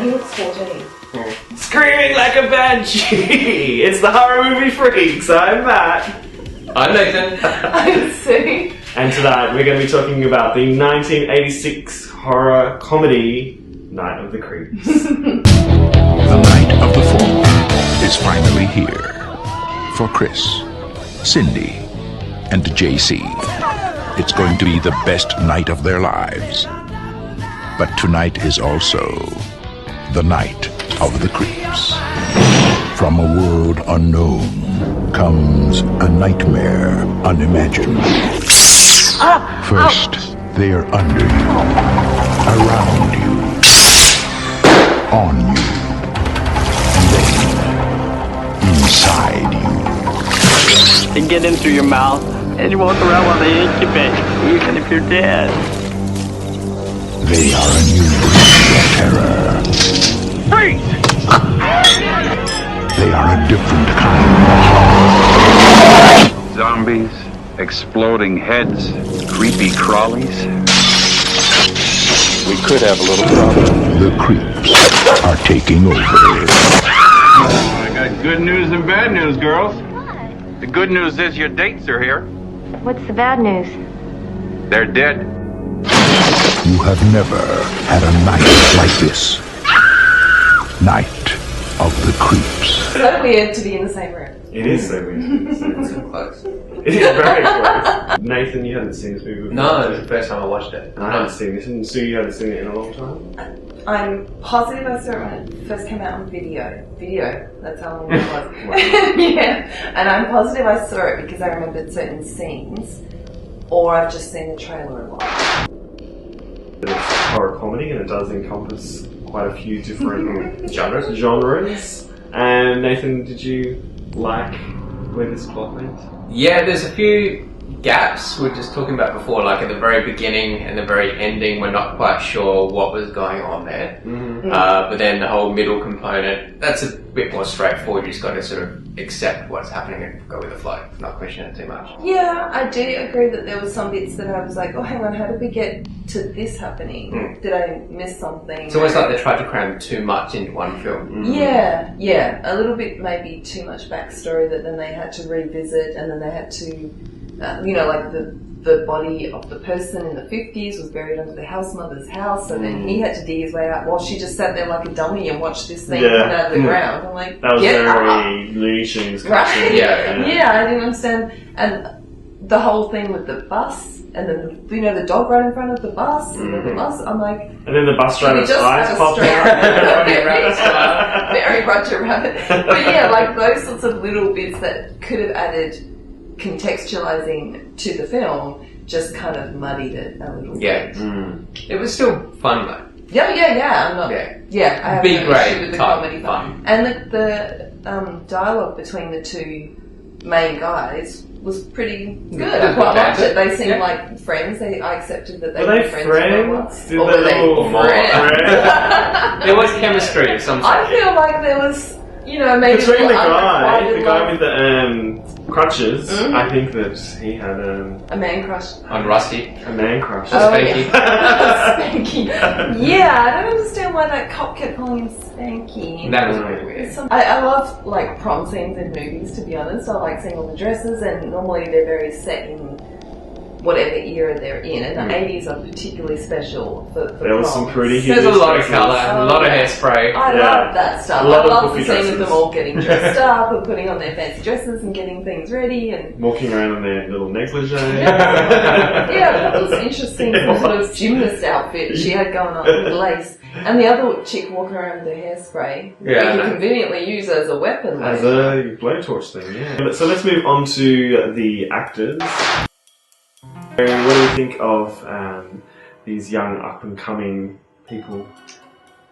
he looks 14. Screaming like a banshee! It's the Horror Movie Freaks. I'm Matt. I'm Nathan. I'm Sue. And tonight we're going to be talking about the 1986 horror comedy Night of the Creeps. The night of the fall is finally here for Chris, Cindy, and JC. It's going to be the best night of their lives. But tonight is also the night of the creeps. From a world unknown comes a nightmare unimagined. First, they are under you, around you, on you, and then inside you. They get in through your mouth, and you walk around while they incubate, even if you're dead. They are a new breed of terror. Freeze! They are a different kind of horror. Zombies, exploding heads, creepy crawlies. We could have a little problem. The creeps are taking over. I got good news and bad news, girls. The good news is your dates are here. What's the bad news? They're dead. You have never had a night like this. Night of the Creeps. So weird to be in the same room. It is so weird. It's so close. It is very close. Nathan, you hadn't seen this movie before? No, it was the first time I watched it. I hadn't seen this, and Sue, you hadn't seen it in a long time? I'm positive I saw it when it first came out on video. Video, that's how long it was. Wow. Yeah, and I'm positive I saw it because I remembered certain scenes, or I've just seen the trailer a lot. It's horror comedy, and it does encompass quite a few different genres. And Nathan, did you like where this plot went? Yeah, there's a few gaps we were just talking about before, like at the very beginning and the very ending, we're not quite sure what was going on there. Mm-hmm. But then the whole middle component, that's a bit more straightforward. You just got to sort of accept what's happening and go with the flow, not question it too much. Yeah, I do agree that there were some bits that I was like, oh, hang on, how did we get to this happening? Did I miss something? It's almost like they tried to cram too much into one film. Yeah, a little bit maybe too much backstory that then they had to revisit, and then they had to, like the body of the person in the 50s was buried under the house mother's house, so then he had to dig his way out while she just sat there like a dummy and watched this thing come out of the ground. I'm like, that was get very up. Looney Tunes. Right? Yeah. I didn't understand. And the whole thing with the bus, and then, the dog right in front of the bus, and then the bus, I'm like... And then the bus driver's eyes popped out. Very Roger Rabbit. But yeah, like those sorts of little bits that could have added contextualizing to the film just kind of muddied it a little bit. It was still fun though. Yeah. I'm not. Yeah, I have B no grade issue with the type comedy fun. And the dialogue between the two main guys was pretty good. I quite liked it. They seemed like friends. I accepted that they were friends. Friends? Did or they were they all friends? There was chemistry of some sort. I feel like there was, maybe between the guy unrequited with the crutches, I think that he had a man crush. On Rusty. a man crush. Spanky. Spanky. Yeah, I don't understand why that cop kept calling him Spanky. That was really weird. I love like prom scenes in movies, to be honest. I like seeing all the dresses, and normally they're very set in whatever era they're in, and the 80s are particularly special for There was some proms. pretty There's a lot of dresses. colour, a lot of hairspray. I love that stuff. A lot I of love the puffy scene dresses. of them all getting dressed up and putting on their fancy dresses and getting things ready and Walking around in their little negligee. yeah, that was interesting. The sort of gymnast outfit she had going on with lace, and the other chick walking around with her hairspray. Yeah, you can conveniently use as a weapon. As a blowtorch thing, yeah. So let's move on to the actors. What do you think of these young up-and-coming people?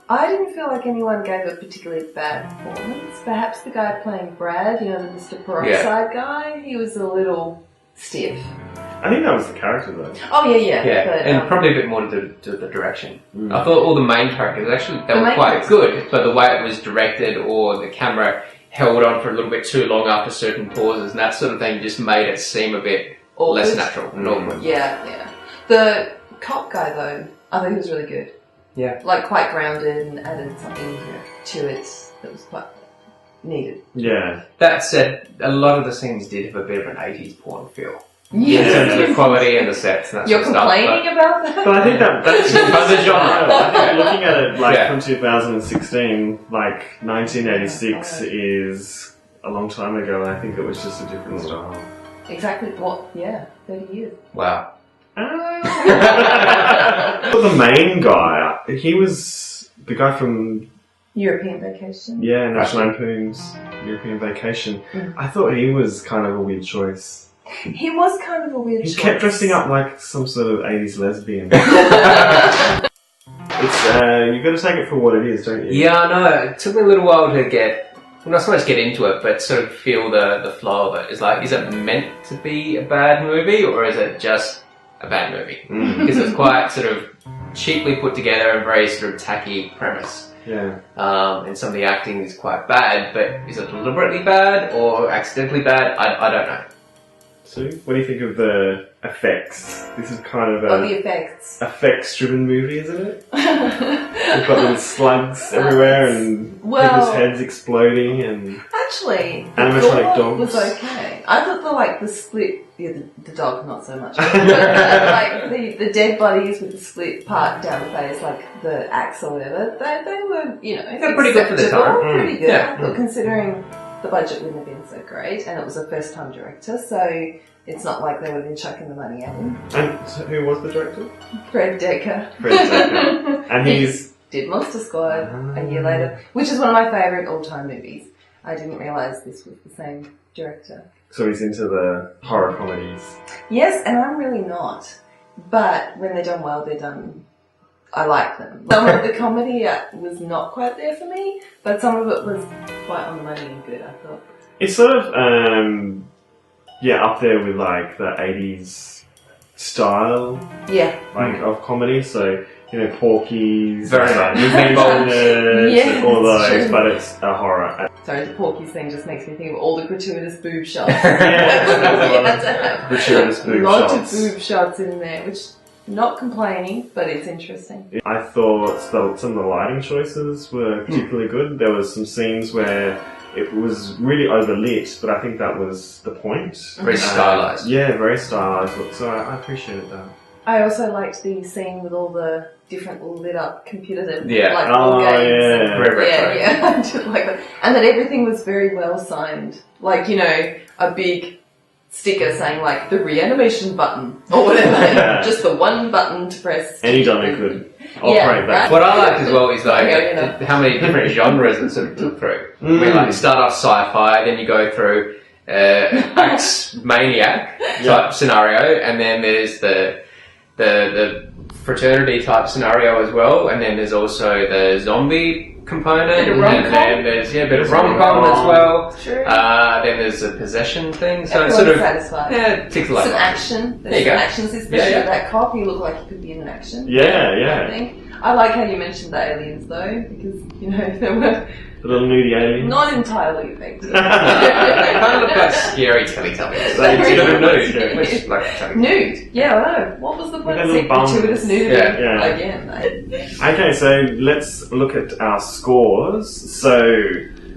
I didn't feel like anyone gave a particularly bad performance. Perhaps the guy playing Brad, the Mr. Peroxide guy, he was a little stiff. I think that was the character, though. Oh, yeah. Yeah, But, and probably a bit more to the direction. I thought all the main characters, actually, they were quite good, but the way it was directed or the camera held on for a little bit too long after certain pauses and that sort of thing just made it seem a bit less natural and awkward. Yeah. The cop guy, though, I think he was really good. Yeah. Like quite grounded and added something to it that was quite needed. Yeah. That said, a lot of the scenes did have a bit of an 80s porn feel. Yes. In terms of the quality and the sets and that You're sort of stuff. complaining about that? But I think that's But the genre. I think looking at it like Yeah. from 2016, like 1986 is a long time ago. I think it was just a different style. Exactly. What? Yeah, 30 years. Wow. The main guy, he was the guy from European Vacation. National Lampoon's European Vacation. I thought he was kind of a weird choice. He was kind of a weird He choice. kept dressing up like some sort of 80s lesbian. It's you got to take it for what it is, don't you? Yeah, I know. It took me a little while to get, well, not so much get into it, but sort of feel the flow of it. It's like, is it meant to be a bad movie, or is it just a bad movie? Because it's quite sort of cheaply put together and very sort of tacky premise. Yeah. And some of the acting is quite bad, but is it deliberately bad or accidentally bad? I don't know. So, what do you think of the effects? This is kind of Oh, a the effects. effects-driven movie, isn't it? We've got little slugs everywhere and people's heads exploding and Actually, the animatronic dog dogs. was okay. I thought the split, the dog not so much, but like the dead bodies with the split part down the face, like the axe or whatever, they were, They're pretty good for the acceptable, time. Pretty good. Yeah. I thought, considering the budget wouldn't have been so great, and it was a first-time director, so it's not like they would have been chucking the money at him. And so who was the director? Fred Decker. Fred Decker. And he's... did Monster Squad a year later, which is one of my favourite all-time movies. I didn't realise this was the same director. So he's into the horror comedies. Yes, and I'm really not. But when they're done well, they're done... I like them. Some of the comedy was not quite there for me, but some of it was quite on the money and good, I thought. It's sort of, up there with like the 80s style Yeah. of comedy. So, Porky's, Very much. Meatballs, Yes, and all those, true. but it's a horror. Sorry, the Porky's thing just makes me think of all the gratuitous boob shots. Yeah, gratuitous boob Lots shots. of boob shots in there, which, not complaining, but it's interesting. I thought some of the lighting choices were particularly good. There was some scenes where it was really overlit, but I think that was the point. Very stylized. Yeah, very stylized look. So I appreciated that. I also liked the scene with all the different lit up computers and Yeah. like all games. yeah. Very retro. Yeah, I did like that. And that everything was very well signed. Like, a big sticker saying like the reanimation button or whatever. Yeah. Just the one button to press. Any dummy could Yeah, operate that. right. What I liked as well is like Yeah, how many different genres it sort of took through. I mean, like you start off sci-fi, then you go through axe maniac type scenario, and then there's the fraternity type scenario as well, and then there's also the zombie component, Bit of and rom-com? then there's a bit of rom-com as well. True. Then there's a possession thing, so it's Everyone's sort of satisfied. ticks a lot. Some action. There's There you some go. action, especially Yeah, yeah. with that cop. He looked like he could be in an action. Yeah, I yeah. think. I like how you mentioned the aliens though, because they were The little nudie aliens. not entirely effective. They kind of look like scary Teletubbies. They do Sort of look nude, scary. which, like, Teletubbies. Nude. Yeah, I know. What was the point? their little bums. Gratuitous nudity. Yeah. Again. Okay, so let's look at our scores. So,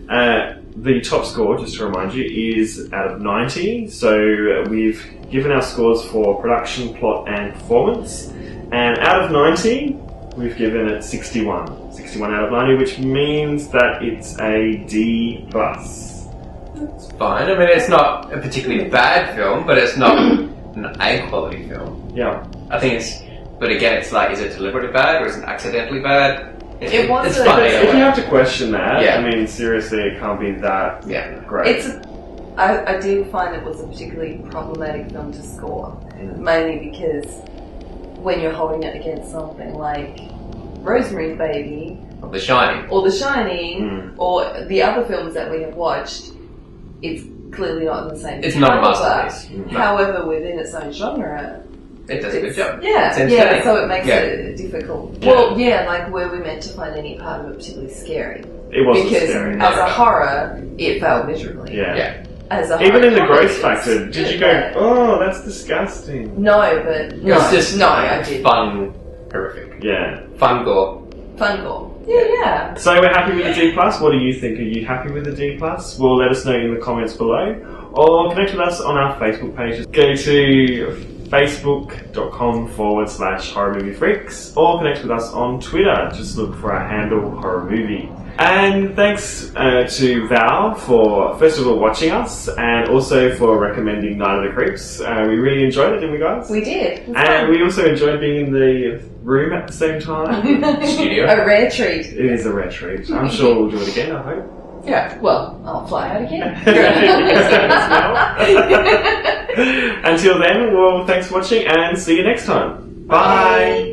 the top score, just to remind you, is out of 90. So, we've given our scores for production, plot, and performance. And out of 90, we've given it 61. 61 out of 90, which means that it's a D+. Fine. I mean, it's not a particularly bad film, but it's not an A quality film. Yeah. I think it's, but again, it's like, is it deliberately bad or is it accidentally bad? It was It's a- fun If either you way. have to question that, Yeah. I mean, seriously, it can't be that Yeah. great. I did find it was a particularly problematic film to score, mainly because when you're holding it against something like Rosemary's Baby Of The Shining. or The Shining or the other films that we have watched, it's clearly not in the same. It's not a caliber. masterpiece. No. However, within its own genre, It does a good job. yeah, It's entertaining. so it makes Yeah. it difficult. Yeah. Well, yeah, like were we meant to find any part of it particularly scary? It wasn't Because scary. as a horror, it failed miserably. Yeah. Yeah. As a Even horror in the comedy, growth it's factor, did you good, go, oh, that's disgusting? No, but It was just no, I did. fun, horrific. Yeah. Fun gore. Fun goal. Yeah. So we're happy with the D+. What do you think? Are you happy with the D+? Well, let us know in the comments below. Or connect with us on our Facebook page. Go to facebook.com/horrormoviefreaks or connect with us on Twitter. Just look for our handle horrormovie. And thanks to Val for first of all watching us and also for recommending Night of the Creeps. We really enjoyed it, didn't we guys? We did. It was And fun. we also enjoyed being in the room at the same time. Studio. A rare treat. It is a rare treat. I'm sure we'll do it again, I hope. Yeah. Well, I'll fly out again. Until then, well, thanks for watching and see you next time. Bye.